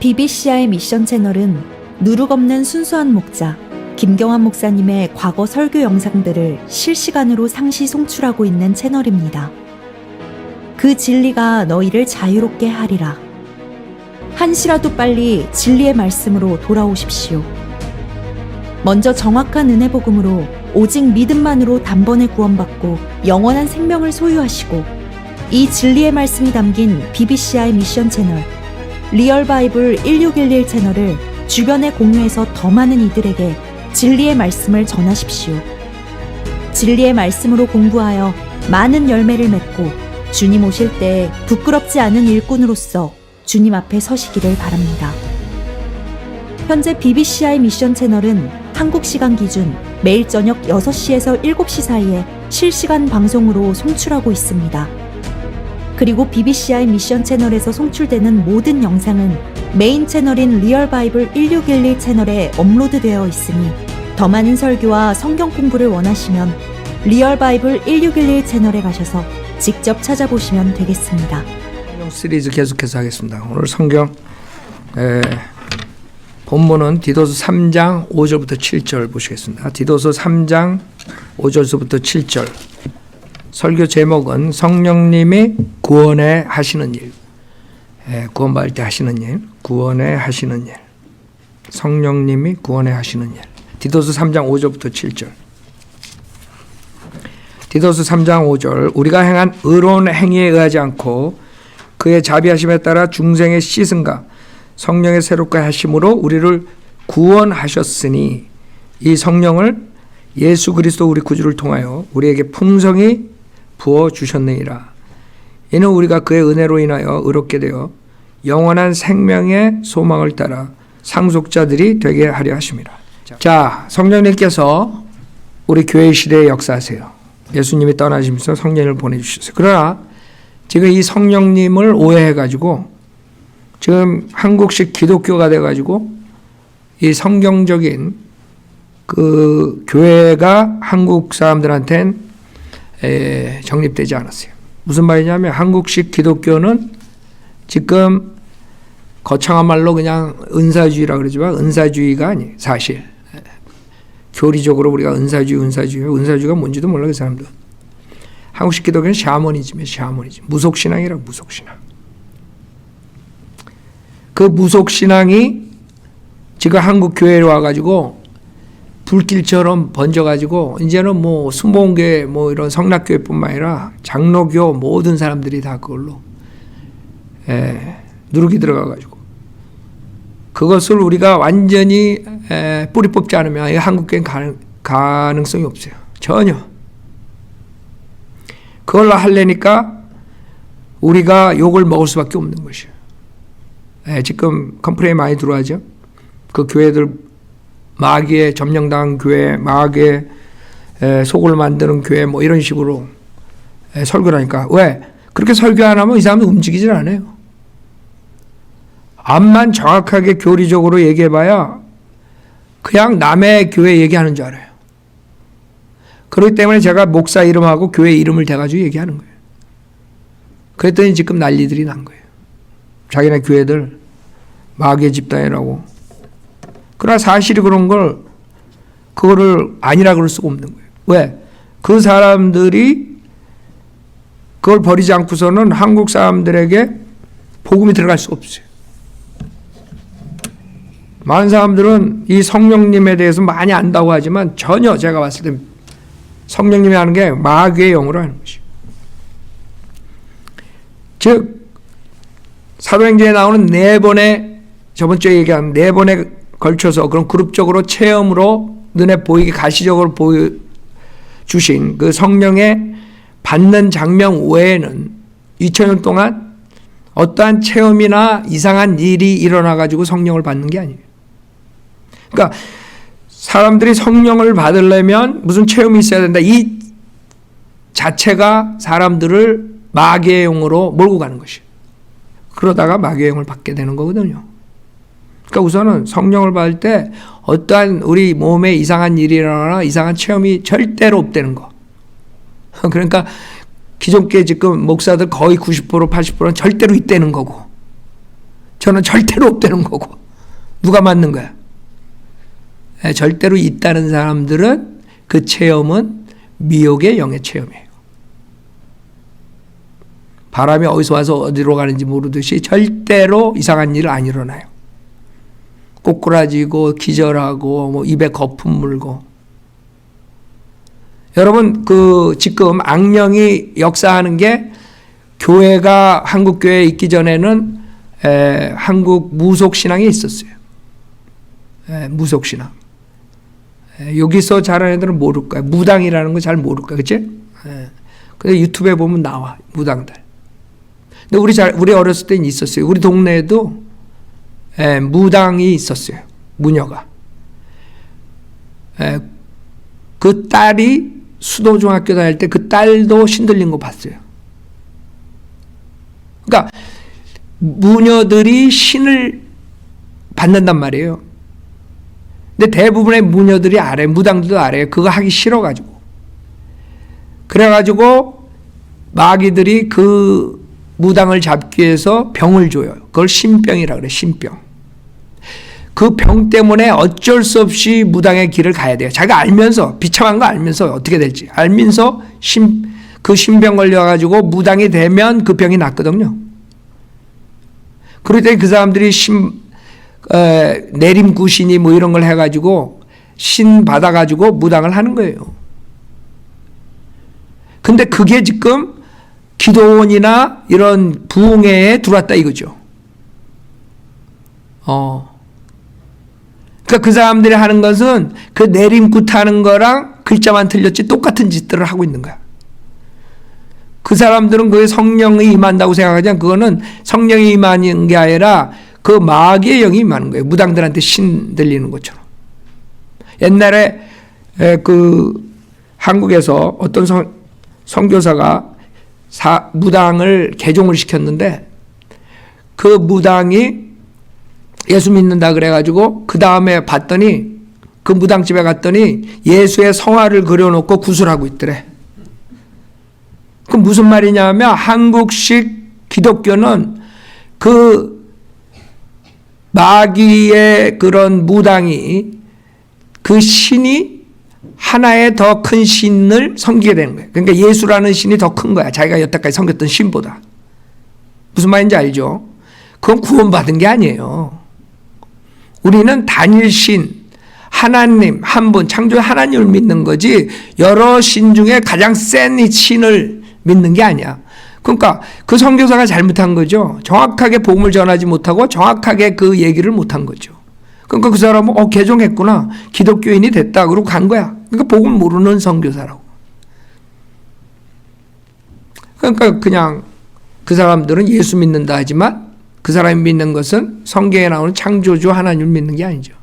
BBCI 미션 채널은 누룩 없는 순수한 목자 김경환 목사님의 과거 설교 영상들을 실시간으로 상시 송출하고 있는 채널입니다. 그 진리가 너희를 자유롭게 하리라. 한시라도 빨리 진리의 말씀으로 돌아오십시오. 먼저 정확한 은혜 복음으로 오직 믿음만으로 단번에 구원받고 영원한 생명을 소유하시고, 이 진리의 말씀이 담긴 BBCI 미션 채널 리얼 바이블 1611 채널을 주변에 공유해서 더 많은 이들에게 진리의 말씀을 전하십시오. 진리의 말씀으로 공부하여 많은 열매를 맺고 주님 오실 때 부끄럽지 않은 일꾼으로서 주님 앞에 서시기를 바랍니다. 현재 BBCI 미션 채널은 한국 시간 기준 매일 저녁 6시에서 7시 사이에 실시간 방송으로 송출하고 있습니다. 그리고 BBCI 미션 채널에서 송출되는 모든 영상은 메인 채널인 리얼 바이블 1611 채널에 업로드되어 있으니, 더 많은 설교와 성경 공부를 원하시면 리얼 바이블 1611 채널에 가셔서 직접 찾아보시면 되겠습니다. 성경 시리즈 계속해서 하겠습니다. 오늘 성경 본문은 디도서 3장 5절부터 7절 보시겠습니다. 디도서 3장 5절부터 7절. 설교 제목은 성령님이 구원해 하시는 일. 구원받을 때 하시는 일. 구원해 하시는 일. 성령님이 구원해 하시는 일. 디도서 3장 5절부터 7절. 디도서 3장 5절. 우리가 행한 의로운 행위에 의하지 않고 그의 자비하심에 따라 중생의 씻음과 성령의 새롭게 하심으로 우리를 구원하셨으니, 이 성령을 예수 그리스도 우리 구주를 통하여 우리에게 풍성히 부어주셨느니라. 이는 우리가 그의 은혜로 인하여 의롭게 되어 영원한 생명의 소망을 따라 상속자들이 되게 하려 하심이라. 자, 성령님께서 우리 교회 시대에 역사하세요. 예수님이 떠나시면서 성령을 보내주셨어요. 그러나 지금 이 성령님을 오해해가지고 지금 한국식 기독교가 돼가지고 이 성경적인 그 교회가 한국 사람들한테는 정립되지 않았어요. 무슨 말이냐면 한국식 기독교는 지금 거창한 말로 그냥 은사주의라 그러지만 은사주의가 아니에요. 사실 교리적으로 우리가 은사주의가 뭔지도 몰라 그 사람들. 한국식 기독교는 샤머니즘이에요. 샤머니즘. 무속신앙이라고. 무속신앙. 그 무속신앙이 지금 한국 교회에 와가지고 불길처럼 번져가지고 이제는 뭐 순복음교회 뭐 이런 성락교회뿐만 아니라 장로교 모든 사람들이 다 그걸로 누룩이 들어가가지고, 그것을 우리가 완전히 뿌리 뽑지 않으면 한국교회는 가능성이 없어요. 전혀. 그걸 하려니까 우리가 욕을 먹을 수밖에 없는 것이에요. 지금 컴플레인 많이 들어와죠. 그 교회들 마귀의 점령당한 교회, 마귀의 속을 만드는 교회 뭐 이런 식으로 설교를 하니까, 왜? 그렇게 설교 안 하면 이 사람은 움직이질 않아요. 암만 정확하게 교리적으로 얘기해봐야 그냥 남의 교회 얘기하는 줄 알아요. 그렇기 때문에 제가 목사 이름하고 교회 이름을 대가지고 얘기하는 거예요. 그랬더니 지금 난리들이 난 거예요. 자기네 교회들 마귀의 집단이라고. 그러나 사실이 그런 걸, 그거를 아니라 그럴 수가 없는 거예요. 왜? 그 사람들이 그걸 버리지 않고서는 한국 사람들에게 복음이 들어갈 수가 없어요. 많은 사람들은 이 성령님에 대해서 많이 안다고 하지만 전혀 제가 봤을 때 성령님이 하는 게 마귀의 영으로 하는 것이에요. 즉 사도행전에 나오는 4번의, 저번 주에 얘기한 4번에 걸쳐서 그런 그룹적으로 체험으로 눈에 보이게 가시적으로 보여주신 그 성령의 받는 장면 외에는 2000년 동안 어떠한 체험이나 이상한 일이 일어나가지고 성령을 받는 게 아니에요. 그러니까 사람들이 성령을 받으려면 무슨 체험이 있어야 된다. 이 자체가 사람들을 마귀의 영으로 몰고 가는 것이에요. 그러다가 마귀의 영을 받게 되는 거거든요. 그러니까 우선은 성령을 받을 때 어떠한 우리 몸에 이상한 일이 일어나거나 이상한 체험이 절대로 없다는 거. 그러니까 기존교회 지금 목사들 거의 90% 80%는 절대로 있다는 거고, 저는 절대로 없다는 거고. 누가 맞는 거야? 절대로 있다는 사람들은 그 체험은 미혹의 영의 체험이에요. 바람이 어디서 와서 어디로 가는지 모르듯이 절대로 이상한 일 안 일어나요. 꼬꾸라지고 기절하고 뭐 입에 거품 물고. 여러분 지금 악령이 역사하는 게 교회가 한국 교회에 있기 전에는 한국 무속신앙이 있었어요. 무속신앙. 여기서 자란 애들은 모를 거야. 무당이라는 거 잘 모를 거야. 그치? 근데 유튜브에 보면 나와. 무당들. 근데 우리 어렸을 때는 있었어요. 우리 동네에도 무당이 있었어요. 무녀가. 그 딸이 수도중학교 다닐 때 그 딸도 신들린 거 봤어요. 그러니까 무녀들이 신을 받는단 말이에요. 근데 대부분의 무녀들이 알아요. 무당들도 알아요. 그거 하기 싫어가지고. 그래가지고 마귀들이 그 무당을 잡기 위해서 병을 줘요. 그걸 신병이라 그래. 신병. 그 병 때문에 어쩔 수 없이 무당의 길을 가야 돼요. 자기가 알면서, 비참한 거 알면서 어떻게 될지 알면서 그 신병 걸려가지고 무당이 되면 그 병이 낫거든요. 그럴 때 그 사람들이 내림구신이 뭐 이런 걸 해가지고 신 받아가지고 무당을 하는 거예요. 근데 그게 지금 기도원이나 이런 부흥회에 들어왔다 이거죠. 그러니까 그 사람들이 하는 것은 그 내림굿 하는 거랑 글자만 틀렸지 똑같은 짓들을 하고 있는 거야. 그 사람들은 그게 성령이 임한다고 생각하지만 그거는 성령이 임하는 게 아니라 그 마귀의 영이 임하는 거예요. 무당들한테 신 들리는 것처럼. 옛날에 그 한국에서 어떤 선교사가 무당을 개종을 시켰는데 그 무당이 예수 믿는다 그래가지고 그 다음에 봤더니 그 무당집에 갔더니 예수의 성화를 그려놓고 구슬하고 있더래. 그 무슨 말이냐면 한국식 기독교는 그 마귀의 그런 무당이 그 신이 하나의 더 큰 신을 섬기게 되는 거예요. 그러니까 예수라는 신이 더 큰 거야. 자기가 여태까지 섬겼던 신보다. 무슨 말인지 알죠? 그건 구원받은 게 아니에요. 우리는 단일신, 하나님, 한 분, 창조 하나님을 믿는 거지 여러 신 중에 가장 센 이 신을 믿는 게 아니야. 그러니까 그 선교사가 잘못한 거죠. 정확하게 복음을 전하지 못하고 정확하게 그 얘기를 못한 거죠. 그러니까 그 사람은 개종했구나. 기독교인이 됐다. 그러고 간 거야. 그러니까 복음 모르는 선교사라고. 그러니까 그냥 그 사람들은 예수 믿는다 하지만 그 사람이 믿는 것은 성경에 나오는 창조주 하나님을 믿는 게 아니죠.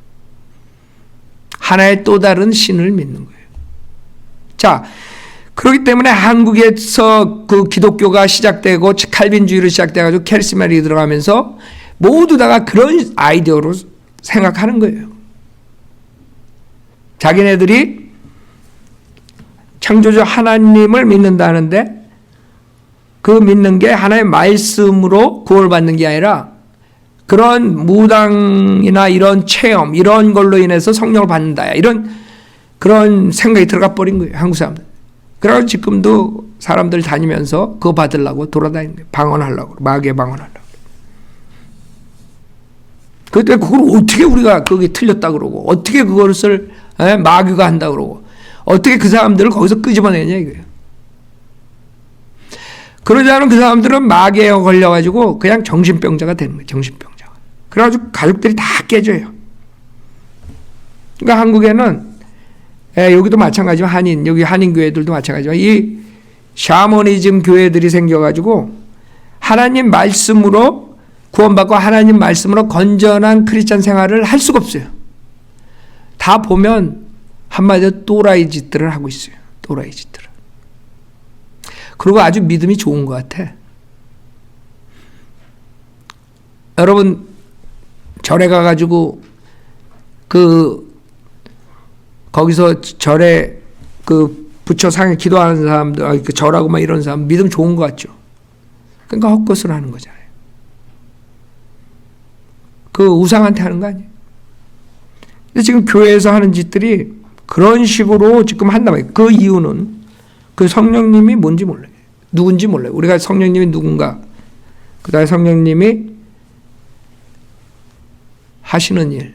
하나의 또 다른 신을 믿는 거예요. 자, 그렇기 때문에 한국에서 그 기독교가 시작되고 칼빈주의로 시작돼가지고 캐리스마틱이 들어가면서 모두 다가 그런 아이디어로 생각하는 거예요. 자기네들이 창조주 하나님을 믿는다는데 그 믿는 게 하나의 말씀으로 구원받는 게 아니라 그런 무당이나 이런 체험 이런 걸로 인해서 성령을 받는다 이런 그런 생각이 들어가 버린 거예요. 한국 사람들. 그래서 지금도 사람들 다니면서 그거 받으려고 돌아다니는 거예요. 방언하려고 마귀의 방언하려고. 그때 그걸 어떻게 우리가 거기 틀렸다 그러고 어떻게 그것을 마귀가 한다 그러고 어떻게 그 사람들을 거기서 끄집어내냐 이거예요. 그러지 않으면 그 사람들은 마귀에 걸려가지고 그냥 정신병자가 되는 거예요. 정신병자가. 그래가지고 가족들이 다 깨져요. 그러니까 한국에는 여기도 마찬가지지만 여기 한인교회들도 마찬가지지만 이 샤머니즘 교회들이 생겨가지고 하나님 말씀으로 구원받고 하나님 말씀으로 건전한 크리스찬 생활을 할 수가 없어요. 다 보면 한마디로 또라이 짓들을 하고 있어요. 또라이 짓들을. 그리고 아주 믿음이 좋은 것 같아. 여러분 절에 가가지고 거기서 절에 부처 상에 기도하는 사람들, 절하고 막 이런 사람 믿음 좋은 것 같죠. 그러니까 헛것을 하는 거잖아요. 그 우상한테 하는 거 아니에요. 근데 지금 교회에서 하는 짓들이 그런 식으로 지금 한단 말이에요. 그 이유는 그 성령님이 뭔지 몰라요. 누군지 몰라요. 우리가 성령님이 누군가, 그 다음에 성령님이 하시는 일,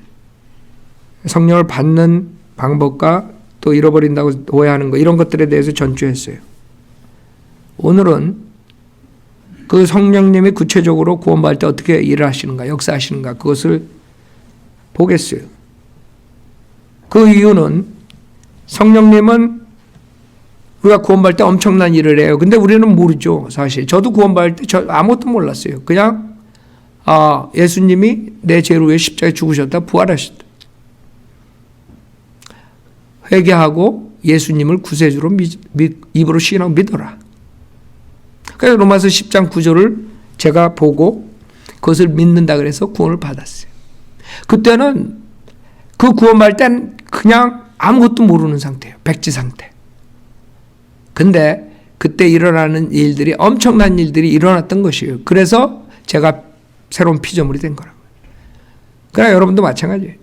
성령을 받는 방법과 또 잃어버린다고 오해하는 거, 이런 것들에 대해서 전주했어요. 오늘은 그 성령님이 구체적으로 구원받을 때 어떻게 일을 하시는가, 역사하시는가, 그것을 보겠어요. 그 이유는 성령님은 우리가 구원받을 때 엄청난 일을 해요. 근데 우리는 모르죠, 사실. 저도 구원받을 때 아무것도 몰랐어요. 그냥 예수님이 내 죄를 위해 십자가에 죽으셨다, 부활하셨다. 회개하고 예수님을 구세주로 입으로 시인하고 믿어라. 그래서 로마서 10장 9절을 제가 보고 그것을 믿는다 그래서 구원을 받았어요. 그때는 그 구원받을 땐 그냥 아무것도 모르는 상태예요. 백지 상태. 근데 그때 일어나는 일들이, 엄청난 일들이 일어났던 것이에요. 그래서 제가 새로운 피조물이 된 거라고요. 그러나 여러분도 마찬가지예요.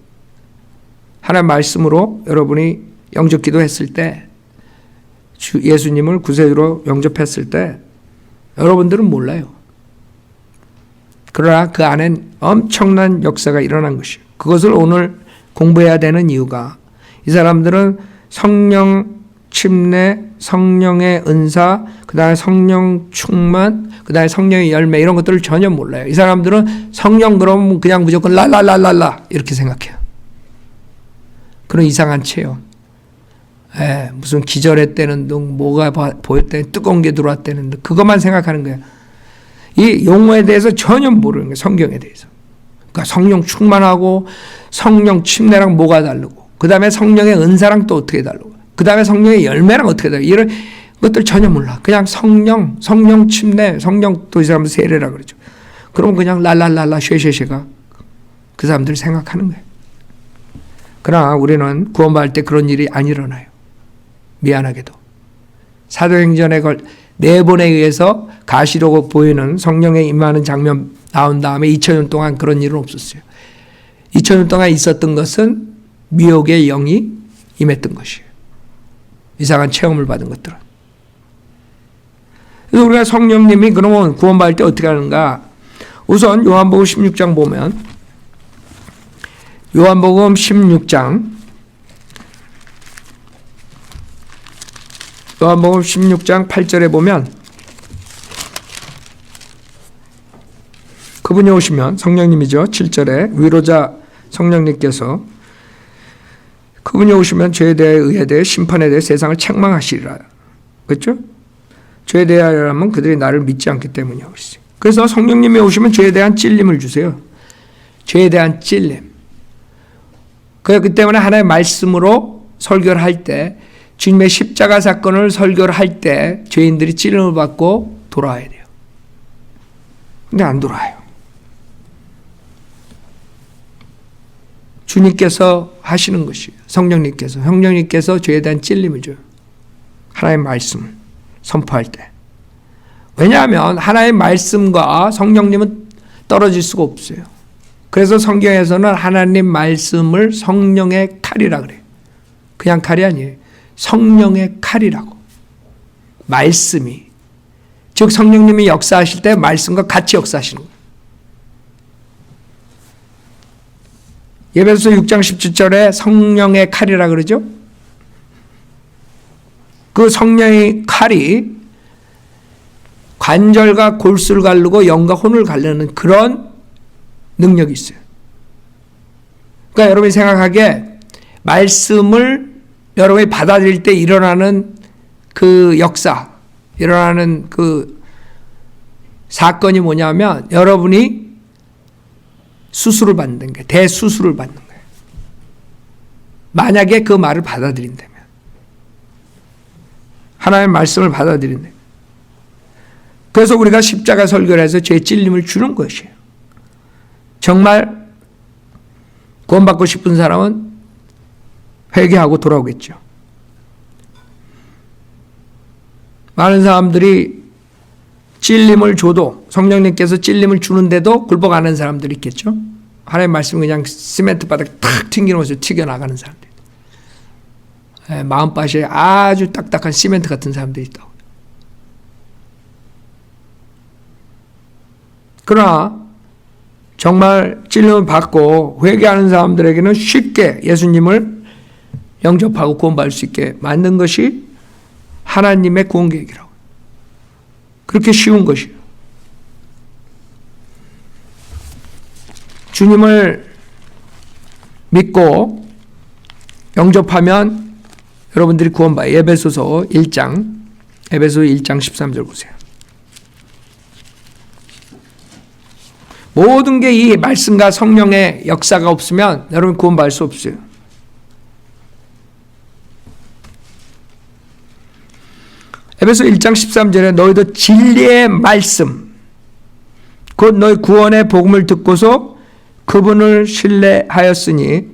하나님 말씀으로 여러분이 영접 기도했을 때, 예수님을 구세주로 영접했을 때 여러분들은 몰라요. 그러나 그 안엔 엄청난 역사가 일어난 것이에요. 그것을 오늘 공부해야 되는 이유가, 이 사람들은 성령 침례, 성령의 은사, 그 다음에 성령 충만, 그 다음에 성령의 열매, 이런 것들을 전혀 몰라요. 이 사람들은 성령 그러면 그냥 무조건 랄랄랄랄라 이렇게 생각해요. 그런 이상한 체험. 무슨 기절했다는 둥, 뭐가 보였다는, 뜨거운 게 들어왔다는 둥, 그것만 생각하는 거야. 이 용어에 대해서 전혀 모르는 거야, 성경에 대해서. 그러니까 성령 충만하고 성령 침례랑 뭐가 다르고, 그 다음에 성령의 은사랑 또 어떻게 다르고, 그 다음에 성령의 열매랑 어떻게 다르고, 이런 것들 전혀 몰라. 그냥 성령 침례, 성령, 또 이 사람들 세례라 그러죠. 그러면 그냥 랄랄랄라 쉐쉐쉐가 그 사람들이 생각하는 거예요. 그러나 우리는 구원받을 때 그런 일이 안 일어나요. 미안하게도. 사도행전에 4번에 의해서 가시로 보이는 성령의 임하는 장면 나온 다음에 2000년 동안 그런 일은 없었어요. 2000년 동안 있었던 것은 미혹의 영이 임했던 것이에요. 이상한 체험을 받은 것들은. 그래서 우리가 성령님이 그러면 구원받을 때 어떻게 하는가? 우선 요한복음 16장 보면, 요한복음 16장 8절에 보면, 그분이 오시면, 성령님이죠. 7절에 위로자 성령님께서 그분이 오시면 죄에 대해, 의에 대해, 심판에 대해 세상을 책망하시리라. 그렇죠? 죄에 대하여라면 그들이 나를 믿지 않기 때문이요. 그래서 성령님이 오시면 죄에 대한 찔림을 주세요. 죄에 대한 찔림. 그 때문에 하나의 말씀으로 설교를 할 때, 주님의 십자가 사건을 설교를 할 때 죄인들이 찔림을 받고 돌아와야 돼요. 근데 안 돌아와요. 주님께서 하시는 것이에요. 성령님께서 죄에 대한 찔림을 줘요. 하나의 말씀을 선포할 때. 왜냐하면 하나의 말씀과 성령님은 떨어질 수가 없어요. 그래서 성경에서는 하나님 말씀을 성령의 칼이라 그래요. 그냥 칼이 아니에요. 성령의 칼이라고. 말씀이. 즉 성령님이 역사하실 때 말씀과 같이 역사하시는 거예요. 에베소서 6장 17절에 성령의 칼이라 그러죠. 그 성령의 칼이 관절과 골수를 가르고 영과 혼을 가르는 그런 능력이 있어요. 그러니까 여러분이 생각하기에 말씀을 여러분이 받아들일 때 일어나는 그 역사, 일어나는 그 사건이 뭐냐면 여러분이 수술을 받는 거예요. 대수술을 받는 거예요. 만약에 그 말을 받아들인다면. 하나님의 말씀을 받아들인다면. 그래서 우리가 십자가 설교를 해서 죄 찔림을 주는 것이에요. 정말 구원받고 싶은 사람은 회개하고 돌아오겠죠. 많은 사람들이 찔림을 줘도 성령님께서 찔림을 주는데도 굴복하는 사람들이 있겠죠. 하나님 말씀 그냥 시멘트 바닥에 탁 튕기면서 튀겨나가는 사람들. 마음밭이 아주 딱딱한 시멘트 같은 사람들이 있다고. 그러나 정말 찔림을 받고 회개하는 사람들에게는 쉽게 예수님을 영접하고 구원받을 수 있게 만든 것이 하나님의 구원 계획이라고. 그렇게 쉬운 것이에요. 주님을 믿고 영접하면 여러분들이 구원받아요. 에베소서 1장 13절 보세요. 모든 게 이 말씀과 성령의 역사가 없으면 여러분 구원받을 수 없어요. 에베소 1장 13절에 너희도 진리의 말씀 곧 너희 구원의 복음을 듣고서 그분을 신뢰하였으니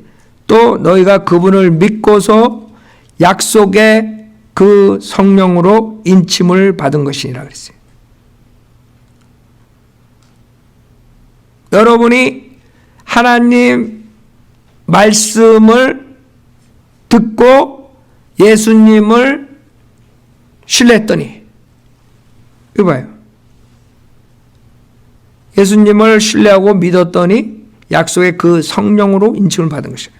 또 너희가 그분을 믿고서 약속의 그 성령으로 인침을 받은 것이니라 그랬어요. 여러분이 하나님 말씀을 듣고 예수님을 신뢰했더니 이거 봐요. 예수님을 신뢰하고 믿었더니 약속의 그 성령으로 인침을 받은 것이에요.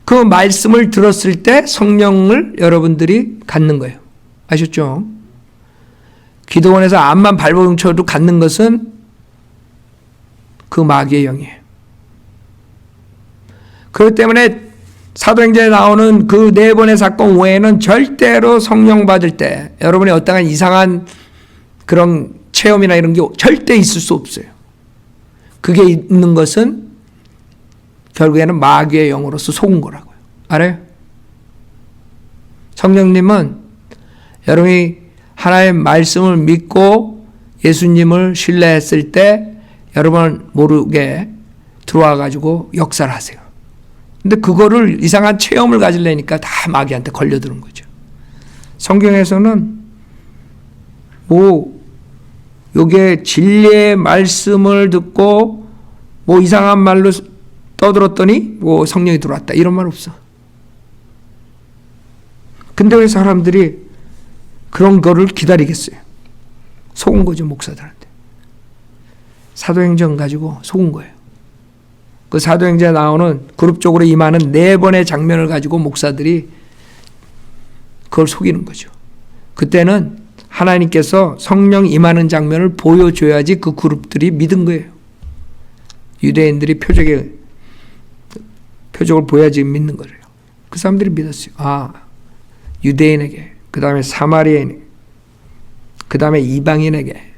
그 말씀을 들었을 때 성령을 여러분들이 갖는 거예요. 아셨죠? 기도원에서 암만 발버둥쳐도 갖는 것은 그 마귀의 영이에요. 그렇기 때문에 사도행전에 나오는 그 4번의 사건 외에는 절대로 성령 받을 때 여러분이 어떠한 이상한 그런 체험이나 이런 게 절대 있을 수 없어요. 그게 있는 것은 결국에는 마귀의 영으로서 속은 거라고요. 알아요? 성령님은 여러분이 하나님의 말씀을 믿고 예수님을 신뢰했을 때 여러분 모르게 들어와 가지고 역사를 하세요. 근데 그거를 이상한 체험을 가지려니까 다 마귀한테 걸려드는 거죠. 성경에서는 요게 진리의 말씀을 듣고 이상한 말로 떠들었더니 성령이 들어왔다 이런 말 없어. 근데 왜 사람들이 그런 거를 기다리겠어요? 속은 거죠, 목사들한테. 사도행전 가지고 속은 거예요. 그 사도행전에 나오는 그룹적으로 임하는 4번의 장면을 가지고 목사들이 그걸 속이는 거죠. 그때는 하나님께서 성령 임하는 장면을 보여줘야지 그 그룹들이 믿은 거예요. 유대인들이 표적을 보여야지 믿는 거예요. 그 사람들이 믿었어요. 유대인에게, 그 다음에 사마리아인에게, 그 다음에 이방인에게,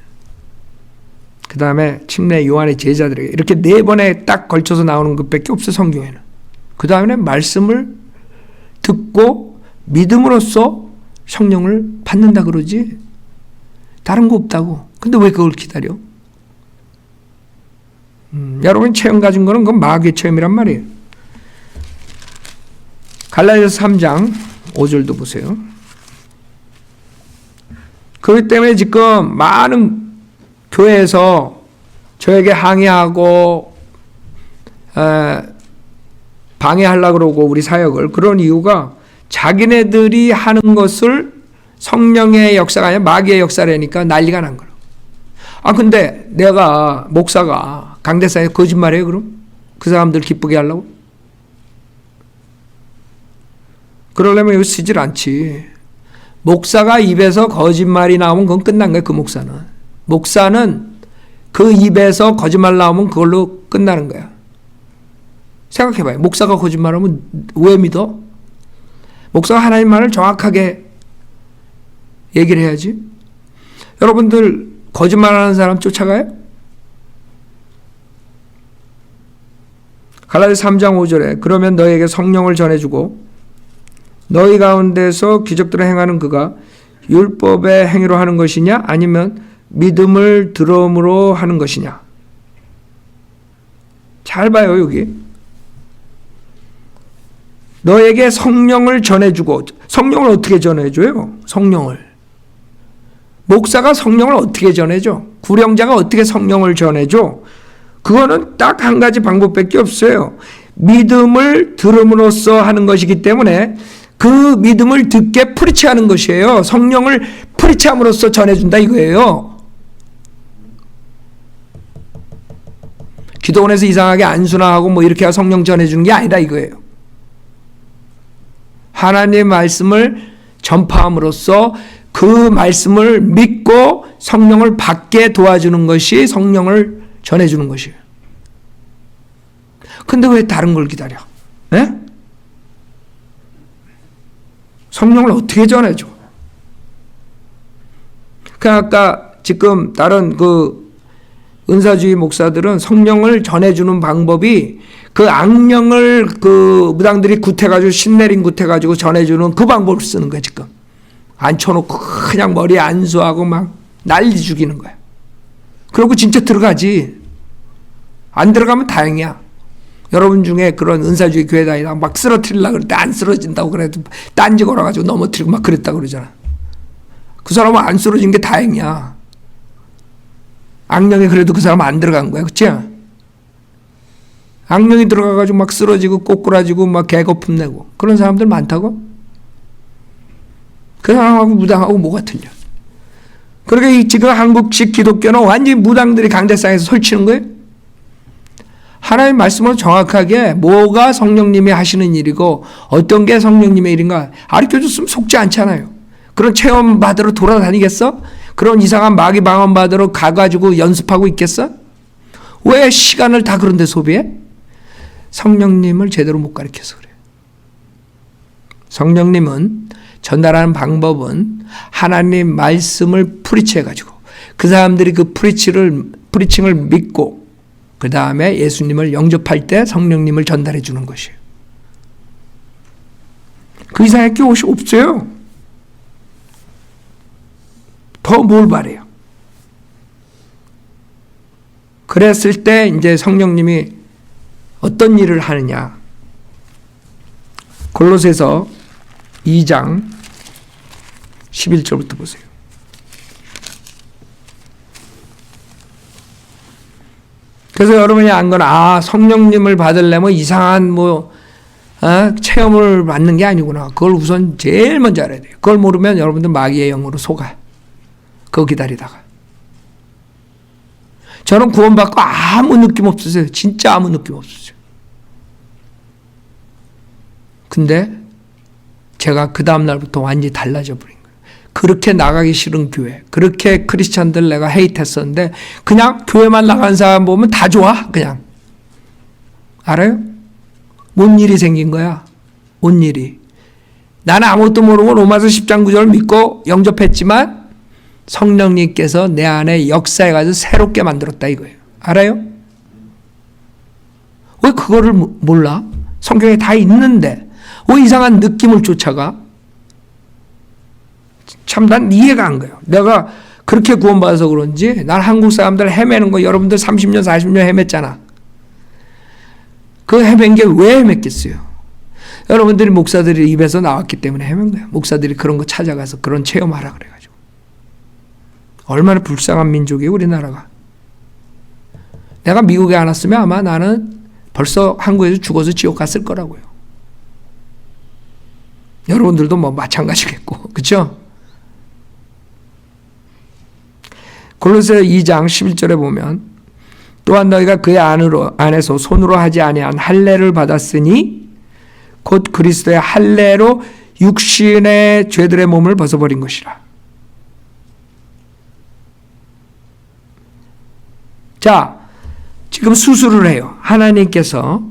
그 다음에 침례 요한의 제자들에게 이렇게 4번에 딱 걸쳐서 나오는 것밖에 없어 성경에는. 그 다음에 말씀을 듣고 믿음으로써 성령을 받는다 그러지 다른 거 없다고. 근데 왜 그걸 기다려? 여러분 체험 가진 거는 그건 마귀의 체험이란 말이에요. 갈라디아서 3장 5절도 보세요. 그렇기 때문에 지금 많은 교회에서 저에게 항의하고 방해하려고 그러고 우리 사역을 그런 이유가 자기네들이 하는 것을 성령의 역사가 아니라 마귀의 역사라니까 난리가 난 거예요. 근데 내가 목사가 강대상에 거짓말해요 그럼? 그 사람들 기쁘게 하려고? 그러려면 이거 쓰질 않지. 목사가 입에서 거짓말이 나오면 그건 끝난 거예요. 그 목사는 그 입에서 거짓말 나오면 그걸로 끝나는 거야. 생각해봐요. 목사가 거짓말하면 왜 믿어? 목사가 하나님 말을 정확하게 얘기를 해야지. 여러분들 거짓말하는 사람 쫓아가요? 갈라디아서 3장 5절에 그러면 너희에게 성령을 전해주고 너희 가운데서 기적들을 행하는 그가 율법의 행위로 하는 것이냐 아니면 믿음을 들음으로 하는 것이냐. 잘 봐요. 여기 너에게 성령을 전해주고. 성령을 어떻게 전해줘요? 성령을 목사가 성령을 어떻게 전해줘? 구령자가 어떻게 성령을 전해줘? 그거는 딱 한 가지 방법밖에 없어요. 믿음을 들음으로써 하는 것이기 때문에 그 믿음을 듣게 프리치하는 것이에요. 성령을 프리치함으로써 전해준다 이거예요. 기도원에서 이상하게 안수나하고 뭐 이렇게 성령 전해주는 게 아니다 이거예요. 하나님의 말씀을 전파함으로써 그 말씀을 믿고 성령을 받게 도와주는 것이 성령을 전해주는 것이에요. 근데 왜 다른 걸 기다려? 네? 성령을 어떻게 전해줘? 그 아까 지금 다른 그 은사주의 목사들은 성령을 전해주는 방법이 그 악령을 그 무당들이 굿해가지고 신내림 굿해가지고 전해주는 그 방법을 쓰는 거야 지금. 앉혀놓고 그냥 머리에 안수하고 막 난리 죽이는 거야. 그러고 진짜 들어가지. 안 들어가면 다행이야. 여러분 중에 그런 은사주의 교회 다니다가 막 쓰러뜨리려고 그럴 때 안 쓰러진다고 그래도 딴지 걸어가지고 넘어뜨리고 막 그랬다고 그러잖아. 그 사람은 안 쓰러진 게 다행이야. 악령이 그래도 그 사람 안 들어간 거야. 그치? 악령이 들어가가지고 막 쓰러지고 꼬꾸라지고 막 개거품 내고 그런 사람들 많다고? 그 사람하고 무당하고 뭐가 틀려? 그러니까 지금 한국식 기독교는 완전히 무당들이 강대상에서 설치는 거예요. 하나님의 말씀으로 정확하게 뭐가 성령님이 하시는 일이고 어떤 게 성령님의 일인가 가르쳐줬으면 속지 않잖아요. 그런 체험 받으러 돌아다니겠어? 그런 이상한 마귀 방언 받으러 가가지고 연습하고 있겠어? 왜 시간을 다 그런 데 소비해? 성령님을 제대로 못 가르쳐서 그래요. 성령님은 전달하는 방법은 하나님 말씀을 프리치해가지고 그 사람들이 그 프리칭을 믿고 그 다음에 예수님을 영접할 때 성령님을 전달해 주는 것이에요. 그 이상의 것이 없어요. 더 뭘 바래요? 그랬을 때 이제 성령님이 어떤 일을 하느냐? 골로새서 2장 11절부터 보세요. 그래서 여러분이 안 거나 성령님을 받으려면 이상한 체험을 받는 게 아니구나. 그걸 우선 제일 먼저 알아야 돼요. 그걸 모르면 여러분들 마귀의 영으로 속아. 그거 기다리다가. 저는 구원받고 아무 느낌 없었어요. 진짜 아무 느낌 없었어요. 근데 제가 그 다음날부터 완전히 달라져 버린 거예요. 그렇게 나가기 싫은 교회, 그렇게 크리스찬들 내가 헤이트했었는데 그냥 교회만 나간 사람 보면 다 좋아. 그냥. 알아요? 뭔 일이 생긴 거야? 뭔 일이. 나는 아무것도 모르고 로마서 10장 9절을 믿고 영접했지만 성령님께서 내 안에 역사해가지고 새롭게 만들었다 이거예요. 알아요? 왜 그거를 몰라? 성경에 다 있는데 왜 이상한 느낌을 쫓아가? 참 난 이해가 안 가요. 내가 그렇게 구원받아서 그런지 난 한국 사람들 헤매는 거 여러분들 30년 40년 헤맸잖아. 그 헤맨 게 왜 헤맸겠어요? 여러분들이 목사들이 입에서 나왔기 때문에 헤맨 거야. 목사들이 그런 거 찾아가서 그런 체험하라 그래가지고. 얼마나 불쌍한 민족이에요 우리나라가. 내가 미국에 안 왔으면 아마 나는 벌써 한국에서 죽어서 지옥 갔을 거라고요. 여러분들도 뭐 마찬가지겠고. 그렇죠? 골로새 2장 11절에 보면 또한 너희가 그의 안에서 손으로 하지 아니한 할례를 받았으니 곧 그리스도의 할례로 육신의 죄들의 몸을 벗어버린 것이라. 자, 지금 수술을 해요. 하나님께서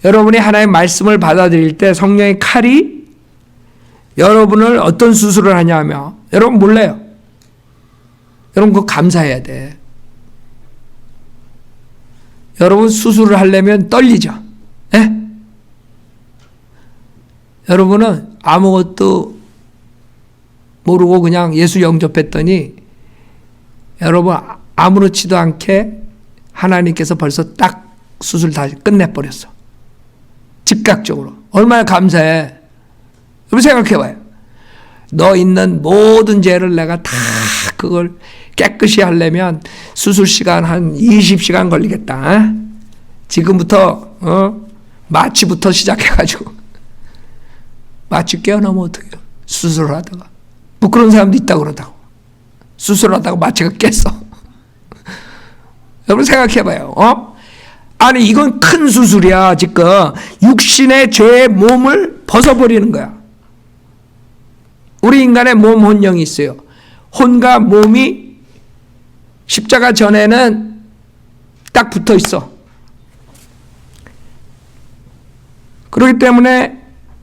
여러분이 하나님의 말씀을 받아들일 때 성령의 칼이 여러분을 어떤 수술을 하냐며 여러분 몰라요. 여러분 그거 감사해야 돼. 여러분 수술을 하려면 떨리죠. 예? 여러분은 아무것도 모르고 그냥 예수 영접했더니 여러분 아무렇지도 않게 하나님께서 벌써 딱 수술 다 끝내버렸어. 즉각적으로. 얼마나 감사해. 여러분 생각해봐요. 너 있는 모든 죄를 내가 다 그걸 깨끗이 하려면 수술 시간 한 20시간 걸리겠다. 지금부터 마취부터 시작해가지고 마취 깨어나면 어떡해요? 수술을 하다가 뭐 그런 사람도 있다고 그러다고. 수술하다가 마취가 깼어. 여러분 생각해봐요. 아니 이건 큰 수술이야. 지금 육신의 죄의 몸을 벗어버리는 거야. 우리 인간의 몸 혼령이 있어요. 혼과 몸이 십자가 전에는 딱 붙어 있어. 그렇기 때문에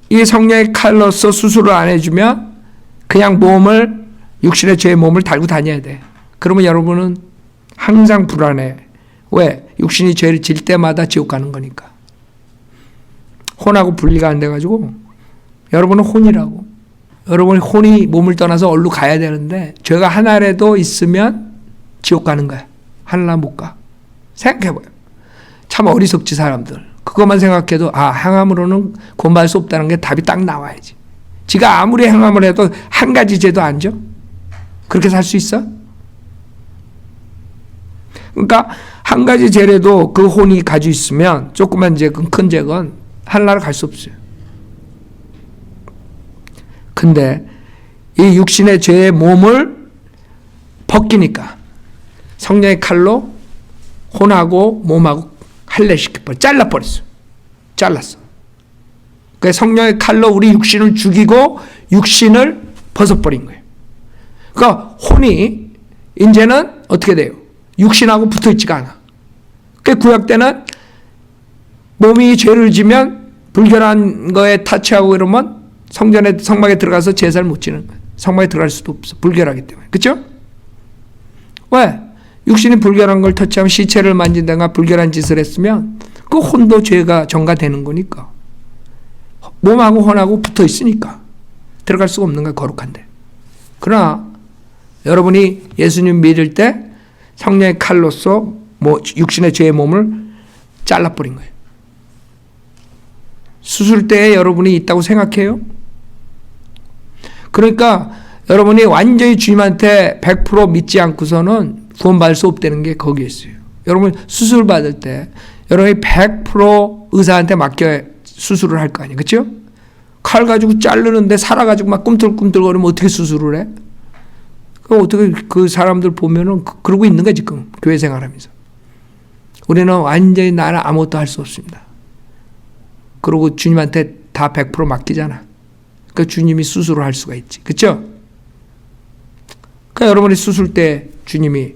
이 성령의 칼로서 수술을 안 해주면 그냥 육신의 죄의 몸을 달고 다녀야 돼. 그러면 여러분은 항상 불안해. 왜? 육신이 죄를 질 때마다 지옥 가는 거니까. 혼하고 분리가 안 돼가지고 여러분은 혼이라고. 여러분이 혼이 몸을 떠나서 얼로 가야 되는데 죄가 하나라도 있으면 지옥 가는 거야. 하늘나라 못 가. 생각해봐요. 참 어리석지 사람들. 그것만 생각해도 행함으로는 구원받을 수 없다는 게 답이 딱 나와야지. 지가 아무리 행함을 해도 한 가지 죄도 안 져? 그렇게 살 수 있어? 그러니까 한 가지 죄라도 그 혼이 가지고 있으면 조그만 죄건 큰 죄건 하늘나라 갈 수 없어요. 근데 이 육신의 죄의 몸을 벗기니까 성령의 칼로 혼하고 몸하고 할례시켜버려. 잘라버렸어. 잘랐어. 그래서 성령의 칼로 우리 육신을 죽이고 육신을 벗어버린 거예요. 그러니까 혼이 이제는 어떻게 돼요? 육신하고 붙어있지가 않아. 그 구약 때는 몸이 죄를 지면 불결한 거에 타치하고 이러면 성막에 들어가서 제사를 못 지는 거예요. 성막에 들어갈 수도 없어. 불결하기 때문에. 그렇죠? 왜? 육신이 불결한 걸 터치하면 시체를 만진다거나 불결한 짓을 했으면 그 혼도 죄가 전가되는 거니까. 몸하고 혼하고 붙어 있으니까 들어갈 수가 없는 거야. 거룩한데. 그러나 여러분이 예수님 믿을 때 성령의 칼로서 육신의 죄의 몸을 잘라버린 거예요. 수술 때에 여러분이 있다고 생각해요? 그러니까 여러분이 완전히 주님한테 100% 믿지 않고서는 구원받을 수 없다는 게 거기에 있어요. 여러분 수술 받을 때 여러분이 100% 의사한테 맡겨 수술을 할 거 아니에요. 그렇죠? 칼 가지고 자르는데 살아가지고 막 꿈틀꿈틀거리면 어떻게 수술을 해? 그 어떻게 그 사람들 보면은 그러고 있는 거야 지금 교회 생활하면서. 우리는 완전히 나는 아무것도 할 수 없습니다. 그리고 주님한테 다 100% 맡기잖아. 그러니까 주님이 수술을 할 수가 있지. 그렇죠? 그러니까 여러분이 수술 때 주님이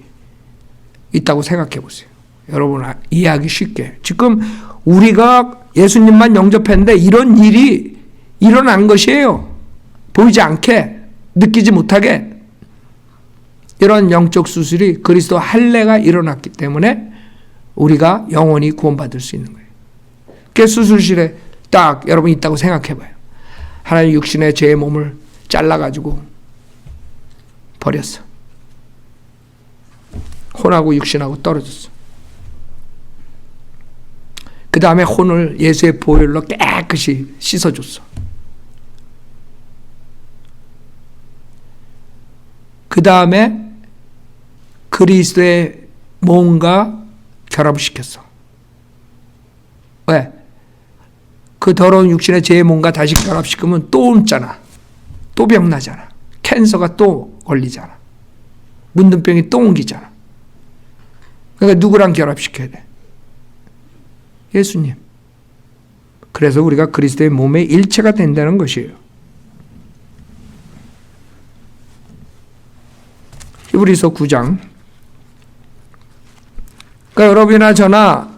있다고 생각해 보세요. 여러분 이해하기 쉽게. 지금 우리가 예수님만 영접했는데 이런 일이 일어난 것이에요. 보이지 않게, 느끼지 못하게. 이런 영적 수술이 그리스도 할례가 일어났기 때문에 우리가 영원히 구원받을 수 있는 거예요. 그 수술실에 딱 여러분 있다고 생각해 봐요. 하나님 육신의 죄의 몸을 잘라가지고 버렸어. 혼하고 육신하고 떨어졌어. 그 다음에 혼을 예수의 보혈로 깨끗이 씻어줬어. 그 다음에 그리스도의 몸과 결합을 시켰어. 왜? 그 더러운 육신의 죄의 몸과 다시 결합시키면 또 옮잖아. 또 병나잖아. 캔서가 또 걸리잖아. 문둥병이 또 옮기잖아. 그러니까 누구랑 결합시켜야 돼? 예수님. 그래서 우리가 그리스도의 몸의 일체가 된다는 것이에요. 히브리서 9장. 그러니까 여러분이나 저나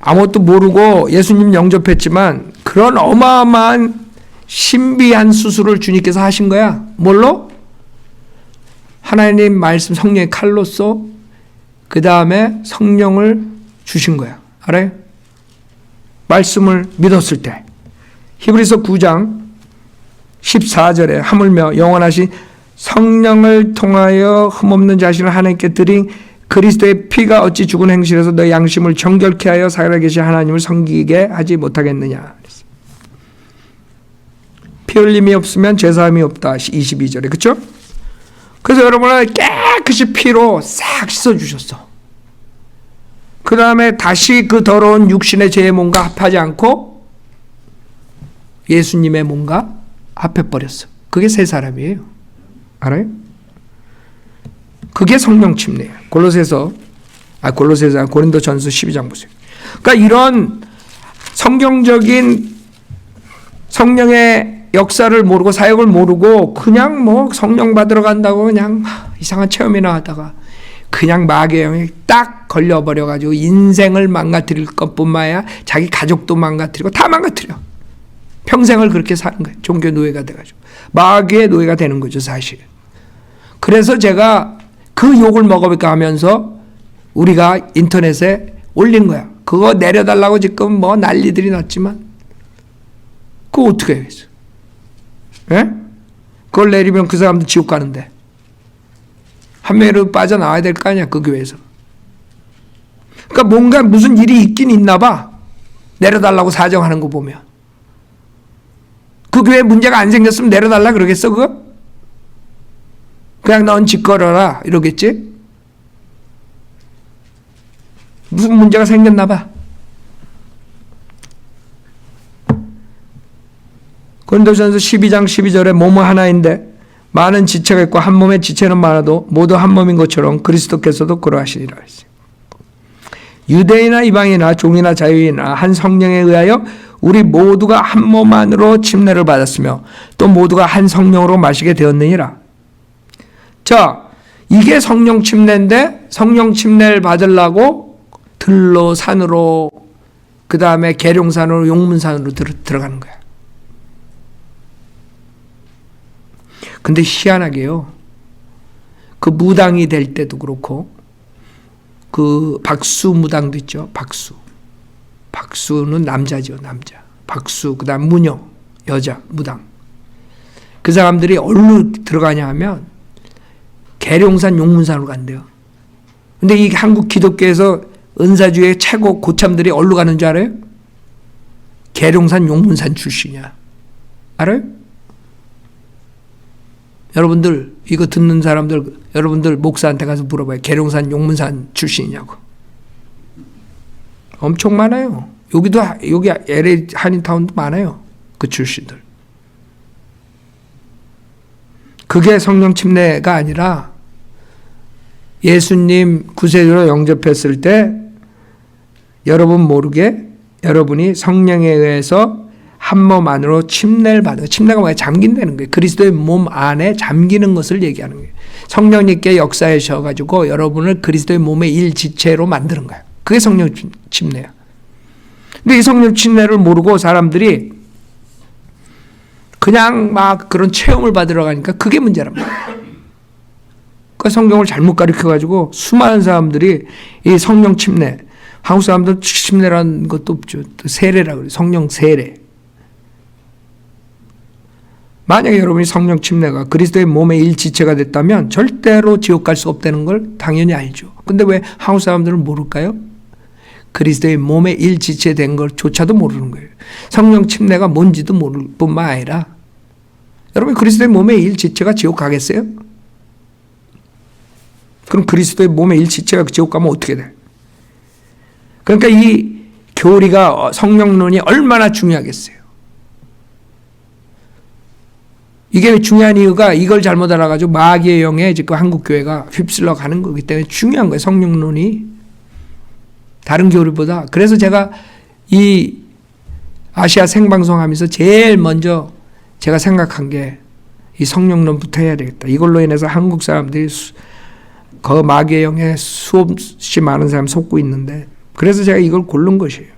아무것도 모르고 예수님 영접했지만 그런 어마어마한 신비한 수술을 주님께서 하신 거야. 뭘로? 하나님 말씀 성령의 칼로서 그 다음에 성령을 주신 거야. 알아요? 말씀을 믿었을 때. 히브리서 9장 14절에 하물며 영원하신 성령을 통하여 흠없는 자신을 하나님께 드린 그리스도의 피가 어찌 죽은 행실에서 너의 양심을 정결케 하여 살아계신 하나님을 섬기게 하지 못하겠느냐. 피 흘림이 없으면 죄사함이 없다. 22절에. 그렇죠? 그래서 여러분을 깨끗이 피로 싹 씻어주셨어. 그 다음에 다시 그 더러운 육신의 죄의 몸과 합하지 않고 예수님의 몸과 합해버렸어. 그게 새 사람이에요. 알아요? 그게 성령 침례예요. 고린도전서 12장 보세요. 그러니까 이런 성경적인 성령의 역사를 모르고 사역을 모르고 그냥 뭐 성령 받으러 간다고 그냥 이상한 체험이나 하다가 그냥 마귀의 영에 딱 걸려버려가지고 인생을 망가뜨릴 것뿐만 아니라 자기 가족도 망가뜨리고 다 망가뜨려. 평생을 그렇게 사는 거예요. 종교 노예가 돼가지고. 마귀의 노예가 되는 거죠, 사실. 그래서 제가 그 욕을 먹어볼까 하면서 우리가 인터넷에 올린 거야. 그거 내려달라고 지금 뭐 난리들이 났지만 그거 어떻게 해야겠어? 예? 그걸 내리면 그 사람도 지옥 가는데 한 명으로 빠져나와야 될 거 아니야, 그 교회에서. 그러니까 뭔가 무슨 일이 있긴 있나 봐. 내려달라고 사정하는 거 보면. 그 교회에 문제가 안 생겼으면 내려달라 그러겠어, 그거? 그냥 넌 짓거려라 이러겠지? 무슨 문제가 생겼나 봐. 고린도전서 12장 12절에 몸은 하나인데 많은 지체가 있고 한 몸에 지체는 많아도 모두 한 몸인 것처럼 그리스도께서도 그러하시리라 했어요. 유대인이나 이방인이나 종이나 자유인이나 한 성령에 의하여 우리 모두가 한 몸 안으로 침례를 받았으며 또 모두가 한 성령으로 마시게 되었느니라. 자, 이게 성령 침례인데 성령 침례를 받으려고 들로 산으로 그 다음에 계룡산으로 용문산으로 들어가는 거야. 근데 희한하게요. 그 무당이 될 때도 그렇고 그 박수 무당도 있죠. 박수는 남자죠. 남자. 박수 그 다음 무녀 여자 무당. 그 사람들이 어디로 들어가냐 하면 계룡산 용문산으로 간대요. 근데 이 한국 기독교에서 은사주의 최고 고참들이 어디로 가는 줄 알아요? 계룡산 용문산 출신이야. 알아요? 여러분들 이거 듣는 사람들 여러분들 목사한테 가서 물어봐요. 계룡산 용문산 출신이냐고. 엄청 많아요. 여기 LA 한인타운도 많아요. 그 출신들. 그게 성령 침례가 아니라 예수님 구세주로 영접했을 때 여러분 모르게 여러분이 성령에 의해서 한 몸 안으로 침례를 받은 거예요. 침례가 뭐야? 잠긴다는 거예요. 그리스도의 몸 안에 잠기는 것을 얘기하는 거예요. 성령님께 역사하셔가지고 여러분을 그리스도의 몸의 일지체로 만드는 거예요. 그게 성령 침례야. 근데 이 성령 침례를 모르고 사람들이 그냥 막 그런 체험을 받으러 가니까 그게 문제란 말이에요. 그 성경을 잘못 가르쳐가지고 수많은 사람들이 이 성령 침례, 한국 사람들 침례라는 것도 없죠. 세례라고 그래요. 성령 세례. 만약에 여러분이 성령 침례가 그리스도의 몸의 일지체가 됐다면 절대로 지옥 갈 수 없다는 걸 당연히 알죠. 근데 왜 한국 사람들은 모를까요? 그리스도의 몸의 일지체 된 것조차도 모르는 거예요. 성령 침례가 뭔지도 모를 뿐만 아니라 여러분 그리스도의 몸의 일지체가 지옥 가겠어요? 그럼 그리스도의 몸의 일지체가 지옥 가면 어떻게 돼? 그러니까 이 교리가 성령론이 얼마나 중요하겠어요. 이게 중요한 이유가 이걸 잘못 알아가지고 마귀의 영에 지금 한국 교회가 휩쓸러 가는 거기 때문에 중요한 거예요. 성령론이 다른 교리보다. 그래서 제가 이 아시아 생방송하면서 제일 먼저 제가 생각한 게 이 성령론부터 해야 되겠다. 이걸로 인해서 한국 사람들이 그 마귀의 영에 수없이 많은 사람 속고 있는데 그래서 제가 이걸 고른 것이에요.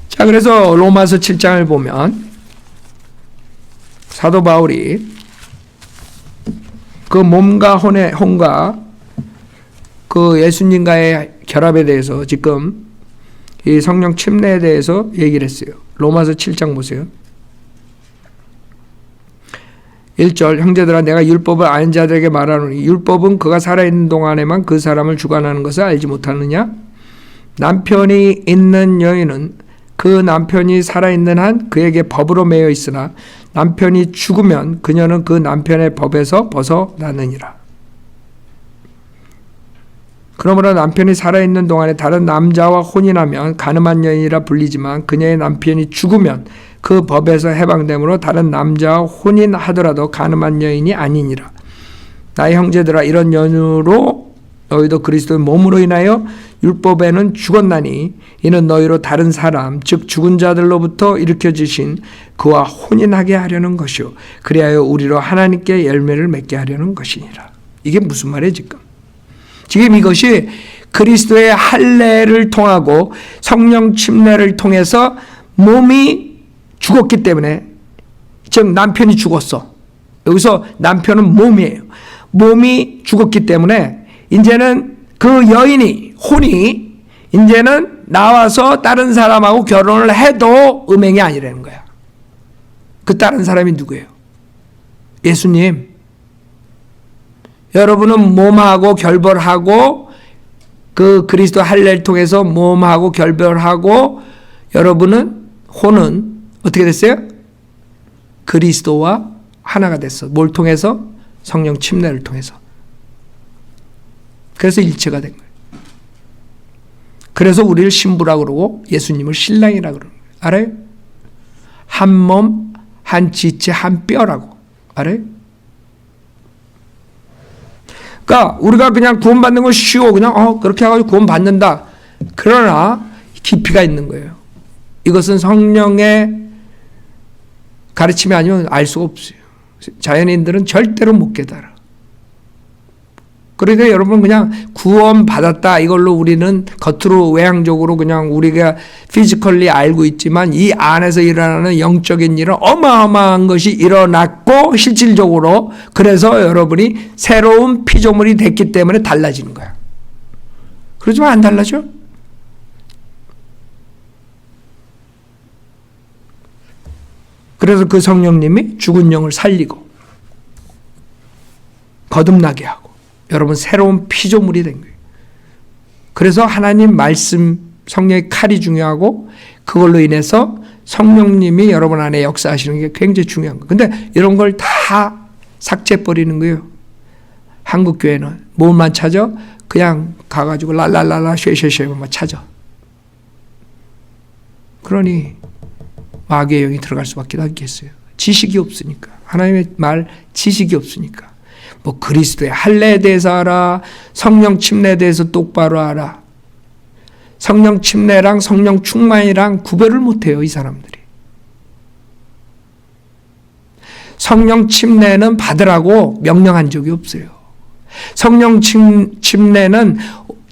자, 그래서 로마서 7장을 보면 사도 바울이 그 몸과 혼과 그 예수님과의 결합에 대해서 지금 이 성령 침례에 대해서 얘기를 했어요. 로마서 7장 보세요. 1절 형제들아 내가 율법을 아는 자들에게 말하노니 율법은 그가 살아있는 동안에만 그 사람을 주관하는 것을 알지 못하느냐? 남편이 있는 여인은 그 남편이 살아있는 한 그에게 법으로 매여 있으나 남편이 죽으면 그녀는 그 남편의 법에서 벗어나느니라. 그러므로 남편이 살아있는 동안에 다른 남자와 혼인하면 간음한 여인이라 불리지만 그녀의 남편이 죽으면 그 법에서 해방되므로 다른 남자와 혼인하더라도 간음한 여인이 아니니라. 나의 형제들아, 이런 연유로 너희도 그리스도의 몸으로 인하여 율법에는 죽었나니 이는 너희로 다른 사람 즉 죽은 자들로부터 일으켜지신 그와 혼인하게 하려는 것이요 그리하여 우리로 하나님께 열매를 맺게 하려는 것이니라. 이게 무슨 말이에요 지금? 지금 이것이 그리스도의 할례를 통하고 성령 침례를 통해서 몸이 죽었기 때문에, 즉 남편이 죽었어. 여기서 남편은 몸이에요. 몸이 죽었기 때문에 이제는 그 여인이, 혼이 이제는 나와서 다른 사람하고 결혼을 해도 음행이 아니라는 거야. 그 다른 사람이 누구예요? 예수님. 여러분은 몸하고 결별하고 그 그리스도 할례를 통해서 몸하고 결별하고 여러분은 혼은 어떻게 됐어요? 그리스도와 하나가 됐어. 뭘 통해서? 성령 침례를 통해서. 그래서 일체가 된 거예요. 그래서 우리를 신부라고 그러고 예수님을 신랑이라고 그러는 거예요. 알아요? 한 몸, 한 지체, 한 뼈라고. 알아요? 그러니까 우리가 그냥 구원받는 건 쉬워. 그냥 그렇게 해가지고 구원받는다. 그러나 깊이가 있는 거예요. 이것은 성령의 가르침이 아니면 알 수가 없어요. 자연인들은 절대로 못 깨달아. 그러니까 여러분 그냥 구원받았다 이걸로 우리는 겉으로 외향적으로 그냥 우리가 피지컬리 알고 있지만 이 안에서 일어나는 영적인 일은 어마어마한 것이 일어났고 실질적으로 그래서 여러분이 새로운 피조물이 됐기 때문에 달라지는 거야. 그러지만 안 달라져? 그래서 그 성령님이 죽은 영을 살리고 거듭나게 하고 여러분 새로운 피조물이 된 거예요. 그래서 하나님 말씀 성령의 칼이 중요하고 그걸로 인해서 성령님이 여러분 안에 역사하시는 게 굉장히 중요한 거예요. 근데 이런 걸 다 삭제해버리는 거예요. 한국 교회는 뭘만 찾아? 그냥 가가지고 랄랄랄라 쉐쉐쉐만 찾아. 그러니 마귀의 영이 들어갈 수밖에 없겠어요. 지식이 없으니까. 하나님의 말 지식이 없으니까. 뭐 그리스도의 할례에 대해서 알아. 성령 침례에 대해서 똑바로 알아. 성령 침례랑 성령 충만이랑 구별을 못해요. 이 사람들이. 성령 침례는 받으라고 명령한 적이 없어요. 성령 침례는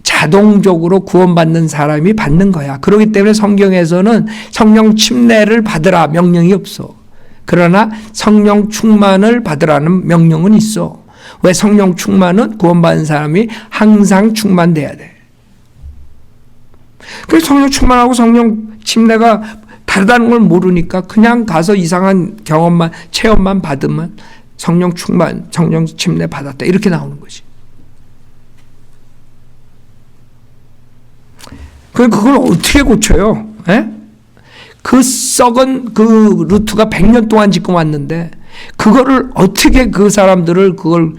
자동적으로 구원받는 사람이 받는 거야. 그렇기 때문에 성경에서는 성령 침례를 받으라 명령이 없어. 그러나 성령 충만을 받으라는 명령은 있어. 왜? 성령 충만은 구원받은 사람이 항상 충만돼야 돼. 그래서 성령 충만하고 성령 침례가 다르다는 걸 모르니까 그냥 가서 이상한 경험만, 체험만 받으면 성령 충만, 성령 침례 받았다. 이렇게 나오는 거지. 그걸 어떻게 고쳐요? 에? 그 썩은 그 루트가 100년 동안 지금 왔는데 그거를 어떻게 그 사람들을 그걸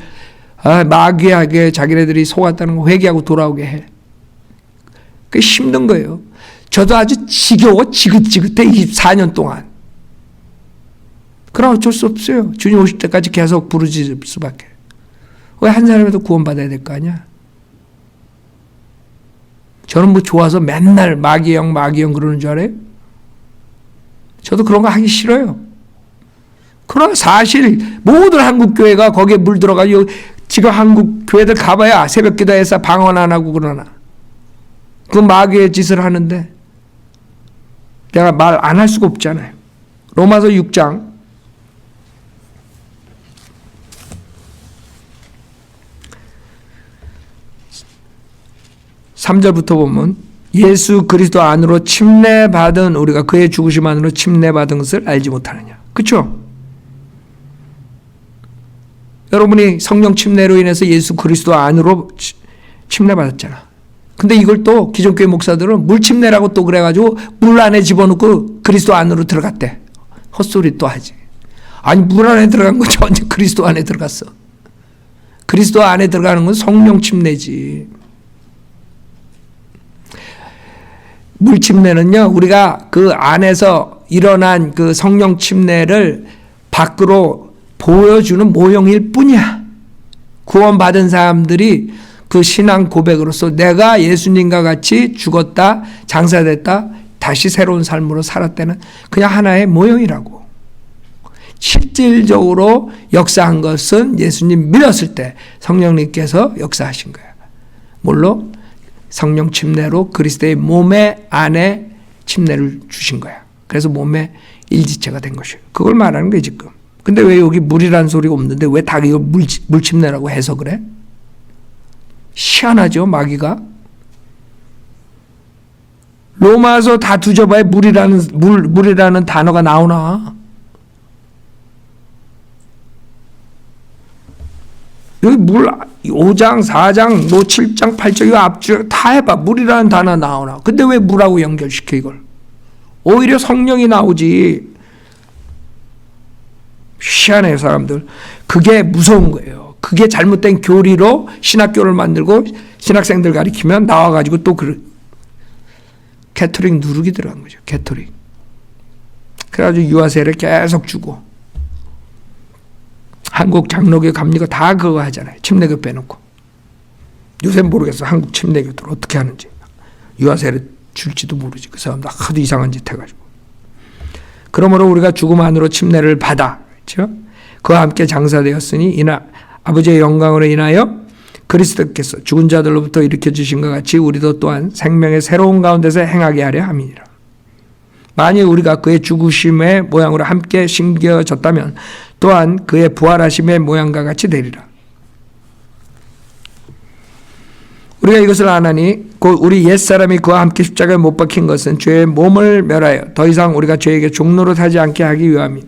마귀하게 자기네들이 속았다는 거 회개하고 돌아오게 해. 그게 힘든 거예요. 저도 아주 지겨워 지긋지긋해 24년 동안. 그러나 어쩔 수 없어요. 주님 오실 때까지 계속 부르짖을 수밖에. 왜 한 사람이라도 구원받아야 될 거 아니야? 저는 뭐 좋아서 맨날 마귀형 그러는 줄 알아요? 저도 그런 거 하기 싫어요. 그러나 사실 모든 한국 교회가 거기에 물들어가지고 지금 한국 교회들 가봐야 새벽 기도해서 방언 안 하고 그러나 그 마귀의 짓을 하는데 내가 말 안 할 수가 없잖아요. 로마서 6장 3절부터 보면 예수 그리스도 안으로 침례받은 우리가 그의 죽으심 안으로 침례받은 것을 알지 못하느냐. 그렇죠? 여러분이 성령 침례로 인해서 예수 그리스도 안으로 침례받았잖아. 근데 이걸 또 기존교회 목사들은 물침내라고 또 그래가지고 물 안에 집어넣고 그리스도 안으로 들어갔대. 헛소리 또 하지. 아니 물 안에 들어간 거지 언제 그리스도 안에 들어갔어. 그리스도 안에 들어가는 건 성령 침례지. 물 침례는요, 우리가 그 안에서 일어난 그 성령 침례를 밖으로 보여주는 모형일 뿐이야. 구원받은 사람들이 그 신앙 고백으로서 내가 예수님과 같이 죽었다, 장사됐다, 다시 새로운 삶으로 살았다는 그냥 하나의 모형이라고. 실질적으로 역사한 것은 예수님 믿었을 때 성령님께서 역사하신 거야. 물론 성령 침례로 그리스도의 몸의 안에 침례를 주신 거야. 그래서 몸의 일지체가 된 것이에요. 그걸 말하는 거예요 지금. 근데 왜 여기 물이라는 소리가 없는데 왜 다 이거 물 침례라고 해석을 해? 희한하죠 마귀가. 로마서 다 뒤져봐야 물이라는 단어가 나오나? 여기 물 5장, 4장, 7장, 8장 이거 앞줄 다 해봐. 물이라는 단어 나오나? 근데 왜 물하고 연결시켜 이걸? 오히려 성령이 나오지. 희한해요 사람들. 그게 무서운 거예요. 그게 잘못된 교리로 신학교를 만들고 신학생들 가리키면 나와가지고 또 캐토릭 누룩이 들어간 거죠. 캐토릭. 그래가지고 유아세를 계속 주고 한국 장로교 감리교 다 그거 하잖아요. 침례교 빼놓고. 요새는 모르겠어. 한국 침례교들 어떻게 하는지. 유아세를 줄지도 모르지. 그 사람들 하도 이상한 짓 해가지고. 그러므로 우리가 죽음 안으로 침례를 받아. 그렇죠? 그와 함께 장사되었으니 아버지의 영광으로 인하여 그리스도께서 죽은 자들로부터 일으켜 주신 것 같이 우리도 또한 생명의 새로운 가운데서 행하게 하려 함이니라. 만일 우리가 그의 죽으심의 모양으로 함께 심겨졌다면 또한 그의 부활하심의 모양과 같이 되리라. 우리가 이것을 아나니 곧 우리 옛사람이 그와 함께 십자가에 못 박힌 것은 죄의 몸을 멸하여 더 이상 우리가 죄에게 종노릇하지 않게 하기 위함이니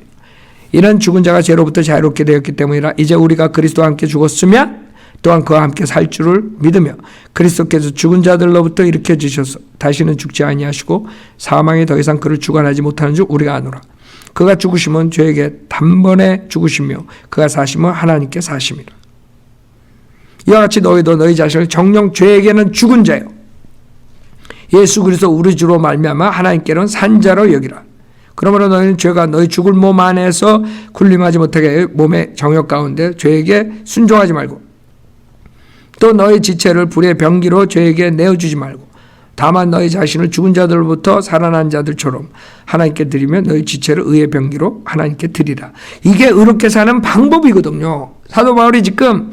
이는 죽은 자가 죄로부터 자유롭게 되었기 때문이라. 이제 우리가 그리스도와 함께 죽었으면 또한 그와 함께 살 줄을 믿으며 그리스도께서 죽은 자들로부터 일으켜 주셔서 다시는 죽지 아니하시고 사망이 더 이상 그를 주관하지 못하는 줄 우리가 아노라. 그가 죽으심은 죄에게 단번에 죽으시며 그가 사심은 하나님께 사심이라. 이와 같이 너희도 너희 자신을 정녕 죄에게는 죽은 자요 예수 그리스도 우리 주로 말미암아 하나님께는 산 자로 여기라. 그러므로 너희는 죄가 너희 죽을 몸 안에서 군림하지 못하게 몸의 정욕 가운데 죄에게 순종하지 말고 또 너희 지체를 불의 병기로 죄에게 내어주지 말고 다만 너희 자신을 죽은 자들로부터 살아난 자들처럼 하나님께 드리면 너희 지체를 의의 병기로 하나님께 드리라. 이게 의롭게 사는 방법이거든요. 사도 바울이 지금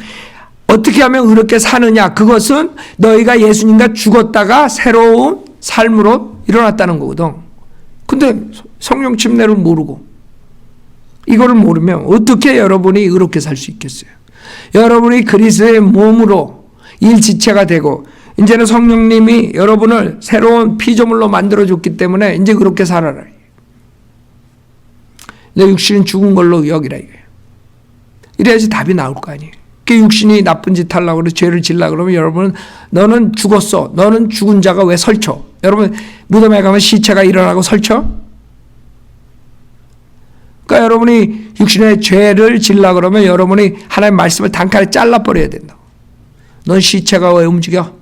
어떻게 하면 의롭게 사느냐, 그것은 너희가 예수님과 죽었다가 새로운 삶으로 일어났다는 거거든. 근데 성령 침례를 모르고 이거를 모르면 어떻게 여러분이 의롭게 살 수 있겠어요? 여러분이 그리스도의 몸으로 일지체가 되고 이제는 성령님이 여러분을 새로운 피조물로 만들어줬기 때문에 이제 그렇게 살아라. 내 육신은 죽은 걸로 여기라 이거예요. 이래야지 답이 나올 거 아니에요. 그 육신이 나쁜 짓 하려고 그래, 죄를 지려고 그러면 여러분은 너는 죽었어. 너는 죽은 자가 왜 설쳐? 여러분 무덤에 가면 시체가 일어나고 설쳐? 그러니까 여러분이 육신의 죄를 지려고 그러면 여러분이 하나님의 말씀을 단칼에 잘라버려야 된다. 넌 시체가 왜 움직여?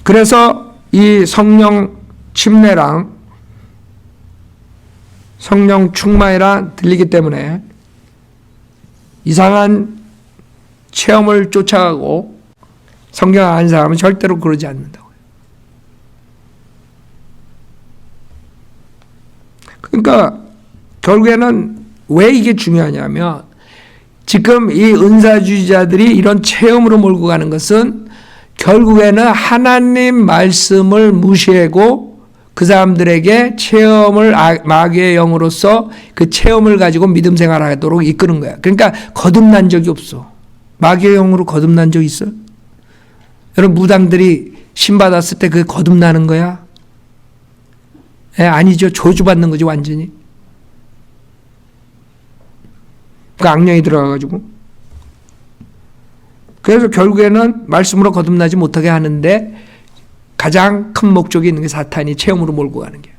그래서 이 성령 침례랑 성령 충만이랑 들리기 때문에 이상한 체험을 쫓아가고 성경 안 사람은 절대로 그러지 않는다고요. 그러니까 결국에는 왜 이게 중요하냐면 지금 이 은사주의자들이 이런 체험으로 몰고 가는 것은 결국에는 하나님 말씀을 무시하고 그 사람들에게 체험을 마귀의 영으로서 그 체험을 가지고 믿음 생활하도록 이끄는 거야. 그러니까 거듭난 적이 없어. 마귀의 영으로 거듭난 적 있어? 여러분 무당들이 신 받았을 때 그게 거듭나는 거야? 아니죠. 저주받는 거지 완전히. 그 악령이 들어가가지고. 그래서 결국에는 말씀으로 거듭나지 못하게 하는데 가장 큰 목적이 있는 게 사탄이 체험으로 몰고 가는 게.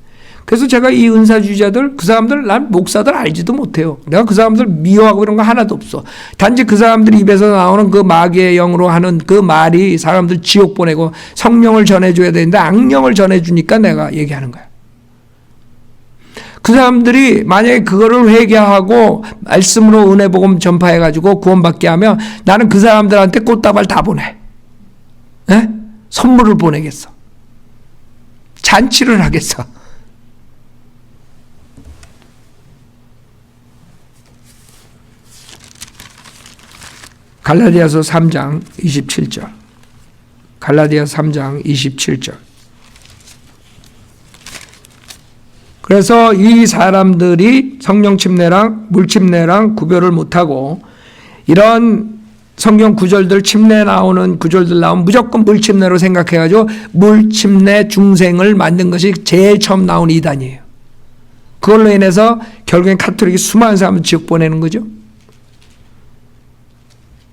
그래서 제가 이 은사주의자들, 그 사람들, 난 목사들 알지도 못해요. 내가 그 사람들 미워하고 이런 거 하나도 없어. 단지 그 사람들 입에서 나오는 그 마귀의 영으로 하는 그 말이 사람들 지옥 보내고 성령을 전해줘야 되는데 악령을 전해주니까 내가 얘기하는 거야. 그 사람들이 만약에 그거를 회개하고 말씀으로 은혜복음 전파해가지고 구원받게 하면 나는 그 사람들한테 꽃다발 다 보내. 에? 선물을 보내겠어. 잔치를 하겠어. 갈라디아서 3장 27절. 갈라디아서 3장 27절. 그래서 이 사람들이 성령 침례랑 물 침례랑 구별을 못하고 이런 성경 구절들 침례 나오는 구절들 나오면 무조건 물 침례로 생각해가지고 물 침례 중생을 만든 것이 제일 처음 나온 이단이에요. 그걸로 인해서 결국엔 카톨릭이 수많은 사람을 지옥 보내는 거죠.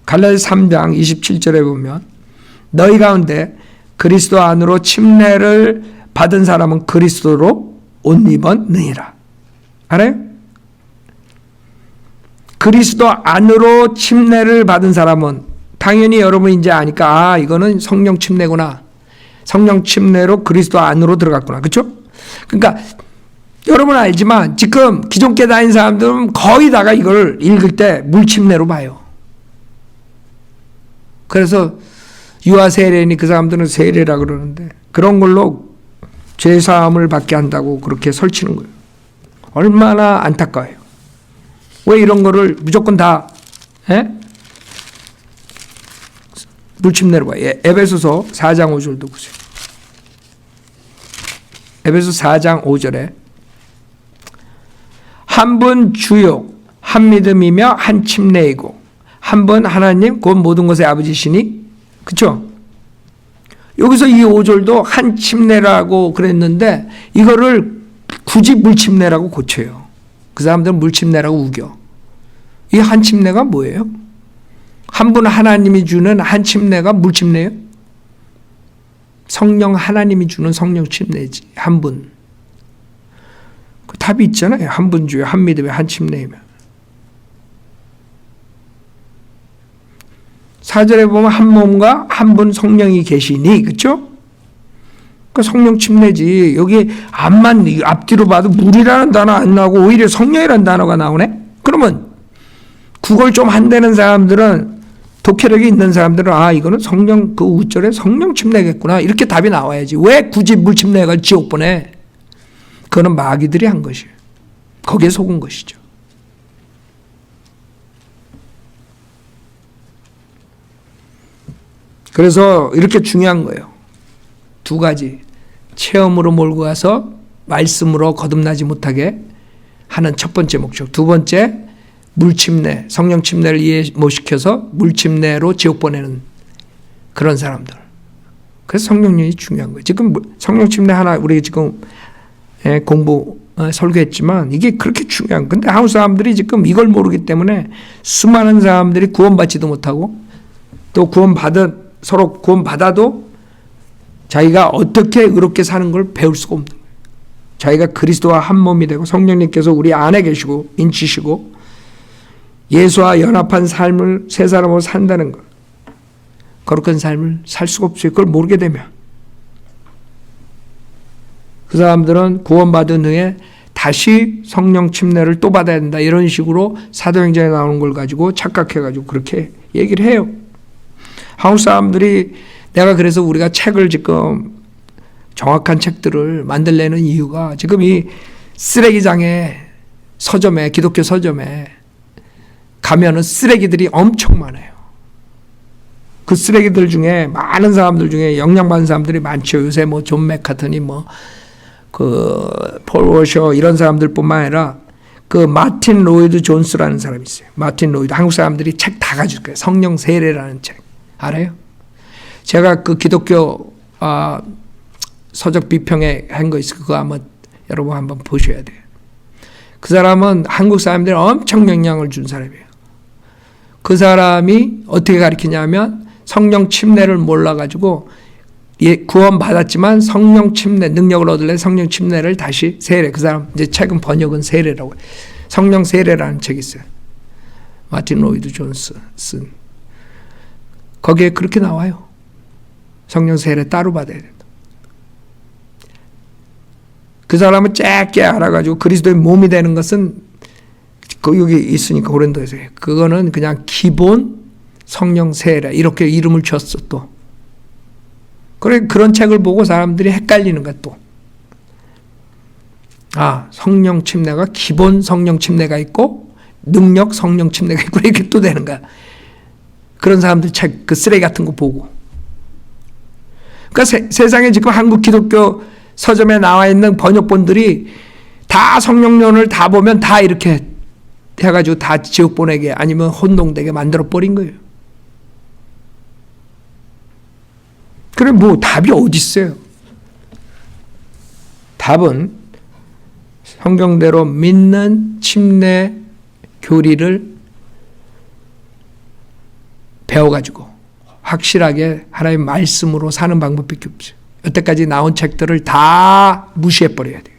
갈라디아서 3장 27절에 보면 너희 가운데 그리스도 안으로 침례를 받은 사람은 그리스도로 옷 입었느니라. 알아요? 그리스도 안으로 침례를 받은 사람은 당연히 여러분이 이제 아니까 이거는 성령 침례구나. 성령 침례로 그리스도 안으로 들어갔구나. 그렇죠? 그러니까 여러분 알지만 지금 기존교회 다닌 사람들은 거의 다가 이걸 읽을 때 물 침례로 봐요. 그래서 유아 세례니 그 사람들은 세례라 그러는데 그런 걸로 죄사함을 받게 한다고 그렇게 설치는 거예요. 얼마나 안타까워요. 왜 이런 거를 무조건 다 물침례로 봐요. 에베소서 4장 5절도 보세요. 에베소서 4장 5절에 한 분 주요 한 믿음이며 한 침례이고 한 분 하나님 곧 모든 것의 아버지시니 그렇죠? 여기서 이 5절도 한 침례라고 그랬는데 이거를 굳이 물침례라고 고쳐요. 그 사람들은 물침례라고 우겨. 이 한 침례가 뭐예요? 한 분 하나님이 주는 한 침례가 물침례예요? 성령 하나님이 주는 성령 침례지. 한 분. 그 답이 있잖아요. 한 분 주요 한 믿음에 한 침례이면. 4절에 보면 한 몸과 한 분 성령이 계시니 그렇죠? 그 성령 침례지. 여기 앞뒤로 봐도 물이라는 단어 안 나오고 오히려 성령이라는 단어가 나오네. 그러면 국어를 좀 한다는 사람들은 독해력이 있는 사람들은 이거는 성령 그 우절에 성령 침례겠구나 이렇게 답이 나와야지. 왜 굳이 물 침례가 지옥 보내? 그거는 마귀들이 한 것이에요. 거기에 속은 것이죠. 그래서 이렇게 중요한 거예요. 두 가지. 체험으로 몰고 가서 말씀으로 거듭나지 못하게 하는 첫 번째 목적. 두 번째, 물침례, 성령 침례를 이해 못 시켜서 물침례로 지옥 보내는 그런 사람들. 그래서 성령님이 중요한 거예요. 지금 성령 침례 하나 우리 지금 공부 설교했지만 이게 그렇게 중요한. 근데 한국 사람들이 지금 이걸 모르기 때문에 수많은 사람들이 구원받지도 못하고 또 서로 구원받아도 자기가 어떻게 의롭게 사는 걸 배울 수가 없는 거예요. 자기가 그리스도와 한 몸이 되고 성령님께서 우리 안에 계시고 인치시고 예수와 연합한 삶을 새 사람으로 산다는 것. 거룩한 삶을 살 수가 없어요. 그걸 모르게 되면. 그 사람들은 구원받은 후에 다시 성령 침례를 또 받아야 된다. 이런 식으로 사도행전에 나오는 걸 가지고 착각해가지고 그렇게 얘기를 해요. 한국 사람들이 내가 그래서 우리가 책을 지금 정확한 책들을 만들려는 이유가 지금 이 쓰레기장에 서점에 기독교 서점에 가면은 쓰레기들이 엄청 많아요. 그 쓰레기들 중에 많은 사람들 중에 영향받은 사람들이 많죠. 요새 뭐 존 맥카트니 폴 워셔 이런 사람들뿐만 아니라 그 마틴 로이드 존스라는 사람이 있어요. 마틴 로이드 한국 사람들이 책 다 가질 거예요. 성령 세례라는 책 알아요? 제가 그 기독교 서적 비평에 한 거 있어요. 그거 한번 여러분 한번 보셔야 돼요. 그 사람은 한국 사람들이 엄청 영향을 준 사람이에요. 그 사람이 어떻게 가르치냐면 성령 침례를 몰라가지고 구원 받았지만 성령 침례 능력을 얻을래 성령 침례를 다시 세례. 그 사람 이제 최근 번역은 세례라고 해요. 성령 세례라는 책이 있어요. 마틴 로이드 존스 쓴. 거기에 그렇게 나와요. 성령 세례 따로 받아야 된다. 그 사람은 짧게 알아가지고 그리스도의 몸이 되는 것은 여기 있으니까 고린도에서 그거는 그냥 기본 성령 세례 이렇게 이름을 줬어 또. 그래 그런 책을 보고 사람들이 헷갈리는 거야 또. 아 성령 침례가 기본 성령 침례가 있고 능력 성령 침례가 있고 이렇게 또 되는 거야. 그런 사람들 책 그 쓰레기 같은 거 보고. 그러니까 세상에 지금 한국 기독교 서점에 나와 있는 번역본들이 다 성령론을 다 보면 다 이렇게 해가지고 다 지옥 보내게 아니면 혼동되게 만들어 버린 거예요. 그래 뭐 답이 어디 있어요? 답은 성경대로 믿는 침례 교리를 배워가지고 확실하게 하나님의 말씀으로 사는 방법밖에 없어요. 여태까지 나온 책들을 다 무시해버려야 돼요.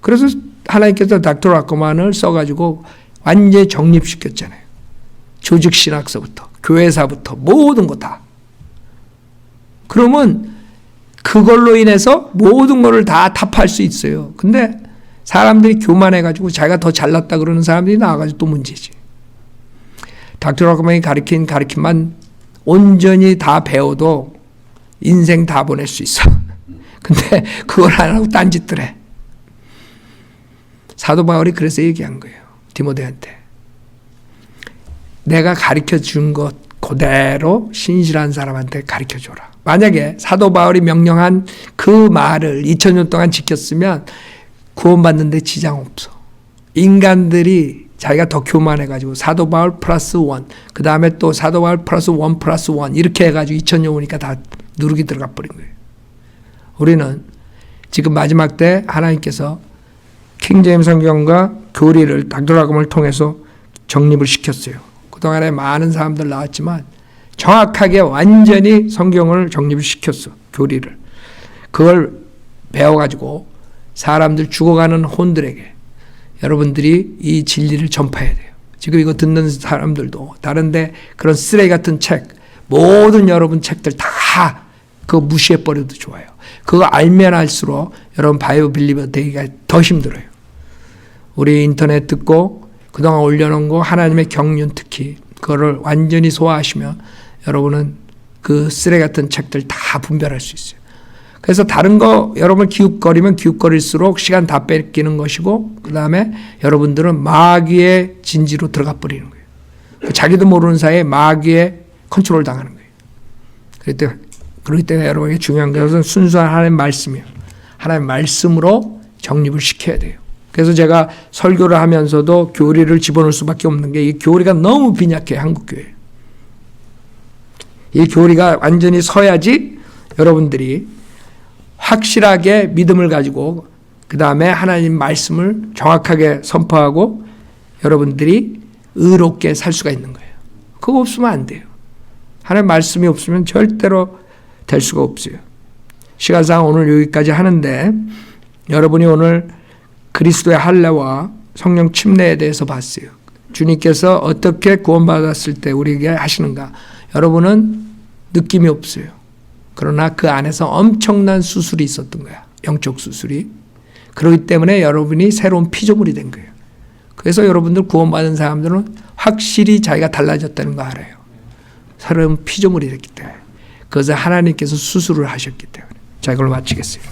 그래서 하나님께서 닥터 라커만을 써가지고 완전히 정립시켰잖아요. 조직신학서부터 교회사부터 모든 거 다. 그러면 그걸로 인해서 모든 거를 다 타파할 수 있어요. 근데 사람들이 교만해가지고 자기가 더 잘났다 그러는 사람들이 나와가지고 또 문제지. 닥터 라커만이 가르친 가르침만 온전히 다 배워도 인생 다 보낼 수 있어. 근데 그걸 안 하고 딴짓들 해. 사도 바울이 그래서 얘기한 거예요. 디모데한테. 내가 가르쳐 준 것 그대로 신실한 사람한테 가르쳐 줘라. 만약에 사도 바울이 명령한 그 말을 2000년 동안 지켰으면 구원받는데 지장 없어. 인간들이 자기가 더 교만해가지고 사도 바울 플러스 원, 그 다음에 또 사도 바울 플러스 원 플러스 원 이렇게 해가지고 2000년 오니까 다 누르기 들어가 버린 거예요. 우리는 지금 마지막 때 하나님께서 킹제임스 성경과 교리를 닥터 라컴을 통해서 정립을 시켰어요. 그동안에 많은 사람들 나왔지만 정확하게 완전히 성경을 정립을 시켰어. 교리를. 그걸 배워가지고 사람들 죽어가는 혼들에게 여러분들이 이 진리를 전파해야 돼요. 지금 이거 듣는 사람들도 다른데 그런 쓰레기 같은 책 모든 여러분 책들 다 그거 무시해버려도 좋아요. 그거 알면 알수록 여러분 바이오 빌리버 되기가 더 힘들어요. 우리 인터넷 듣고 그동안 올려놓은 거 하나님의 경륜 특히 그거를 완전히 소화하시면 여러분은 그 쓰레기 같은 책들 다 분별할 수 있어요. 그래서 다른 거 여러분 기웃거리면 기웃거릴수록 시간 다 뺏기는 것이고 그 다음에 여러분들은 마귀의 진지로 들어가 버리는 거예요. 자기도 모르는 사이에 마귀의 컨트롤 당하는 거예요. 그렇기 때문에 여러분에게 중요한 것은 순수한 하나님의 말씀이에요. 하나님의 말씀으로 정립을 시켜야 돼요. 그래서 제가 설교를 하면서도 교리를 집어넣을 수밖에 없는 게 이 교리가 너무 빈약해요. 한국교회. 이 교리가 완전히 서야지 여러분들이 확실하게 믿음을 가지고 그 다음에 하나님 말씀을 정확하게 선포하고 여러분들이 의롭게 살 수가 있는 거예요. 그거 없으면 안 돼요. 하나님 말씀이 없으면 절대로 될 수가 없어요. 시간상 오늘 여기까지 하는데 여러분이 오늘 그리스도의 할례와 성령 침례에 대해서 봤어요. 주님께서 어떻게 구원받았을 때 우리에게 하시는가. 여러분은 느낌이 없어요. 그러나 그 안에서 엄청난 수술이 있었던 거야. 영적 수술이. 그렇기 때문에 여러분이 새로운 피조물이 된 거예요. 그래서 여러분들 구원받은 사람들은 확실히 자기가 달라졌다는 거 알아요. 새로운 피조물이 됐기 때문에. 그것을 하나님께서 수술을 하셨기 때문에. 자, 이걸로 마치겠어요.